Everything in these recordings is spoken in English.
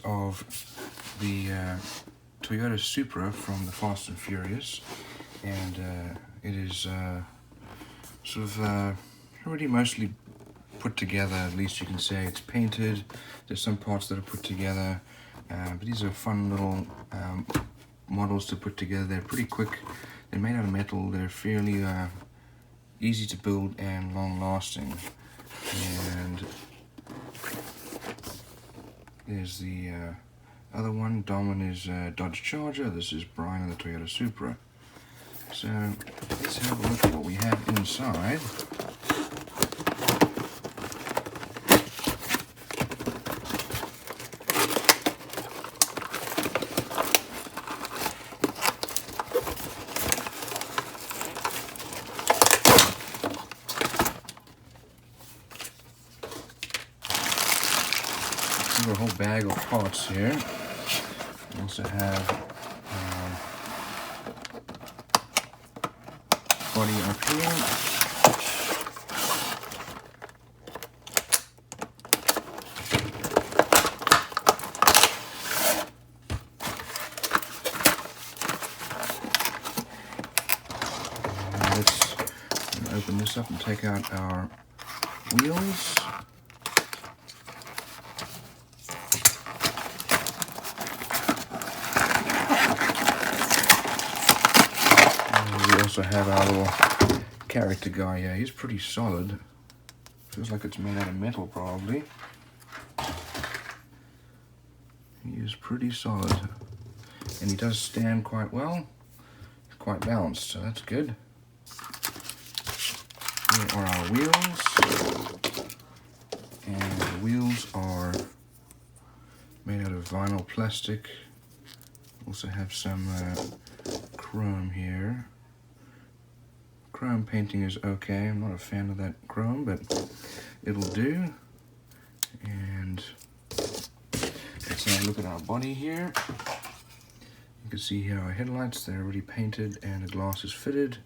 of the Toyota Supra from the Fast and Furious, and it is sort of already mostly put together. At least you can say it's painted. There's some parts that are put together, but these are fun little models to put together. They're pretty quick. They're made out of metal. They're fairly easy to build and long lasting. And there's the other one. Dom is Dodge Charger. This is Brian and the Toyota Supra. So let's have a look at what we have inside. A whole bag of parts here. We also have body up here. Let's open this up and take out our wheels. Also have our little character guy here. He's pretty solid. Feels like it's made out of metal probably. He is pretty solid. And he does stand quite well. Quite balanced, so that's good. Here are our wheels. And the wheels are made out of vinyl plastic. Also have some chrome here. Chrome painting is okay. I'm not a fan of that chrome, but it'll do. And let's have a look at our body here. You can see here our headlights. They're already painted and the glass is fitted.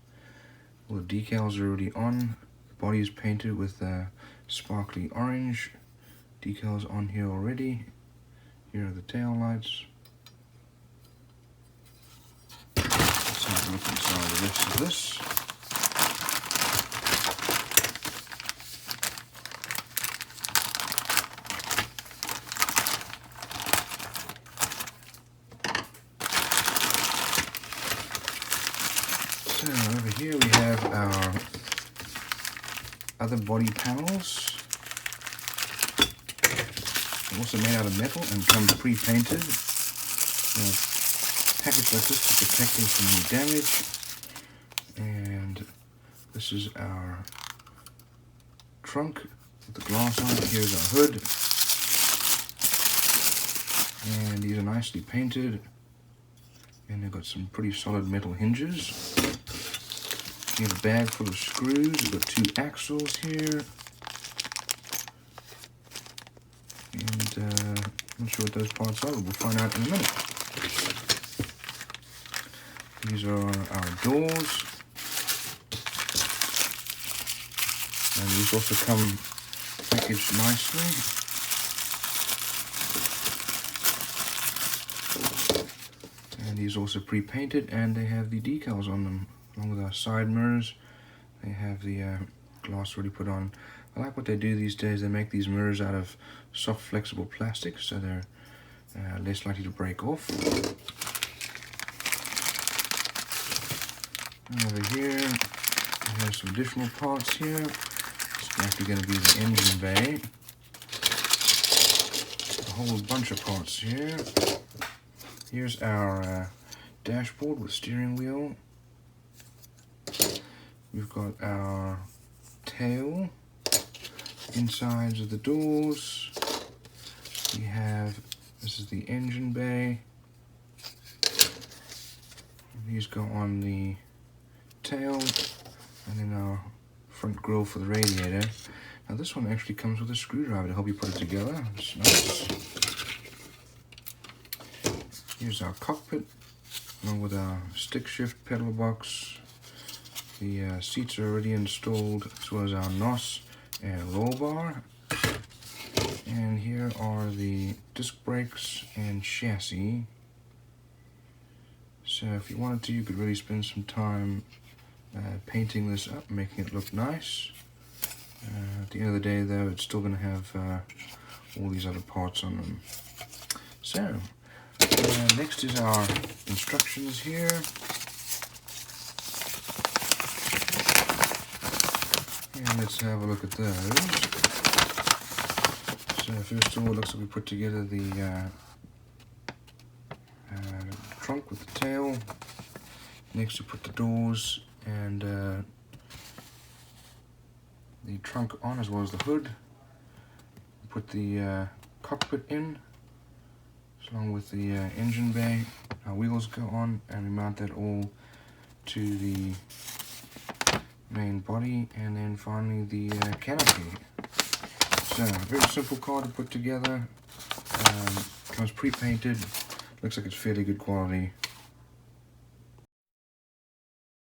All the decals are already on. The body is painted with sparkly orange. Decals on here already. Here are the tail lights. Let's have a look inside the rest of this. So over here we have our other body panels. They're also made out of metal and comes pre-painted. Packaged like this to protect them from any damage. And this is our trunk with the glass on it. Here's our hood. And these are nicely painted. And they've got some pretty solid metal hinges. We have a bag full of screws. We've got 2 axles here. And I'm not sure what those parts are, but we'll find out in a minute. These are our doors. And these also come packaged nicely. And these also pre-painted, and they have the decals on them. Along with our side mirrors, they have the glass already put on. I like what they do these days. They make these mirrors out of soft, flexible plastic, so they're less likely to break off. Over here, we have some additional parts here. It's actually going to be the engine bay. A whole bunch of parts here. Here's our dashboard with steering wheel. We've got our tail, insides of the doors. We have, this is the engine bay. These go on the tail, and then our front grille for the radiator. Now this one actually comes with a screwdriver to help you put it together. It's nice. Here's our cockpit, along with our stick shift pedal box. The seats are already installed, as well as our NOS and roll bar. And here are the disc brakes and chassis. So if you wanted to, you could really spend some time painting this up, making it look nice. At the end of the day though, it's still going to have all these other parts on them. So, next is our instructions here. And let's have a look at those. So first of all, it looks like we put together the trunk with the tail. Next we put the doors and the trunk on, as well as the hood. We put the cockpit in, along with the engine bay. Our wheels go on, and we mount that all to the main body, and then finally the canopy. So, very simple car to put together. Comes pre-painted. Looks like it's fairly good quality.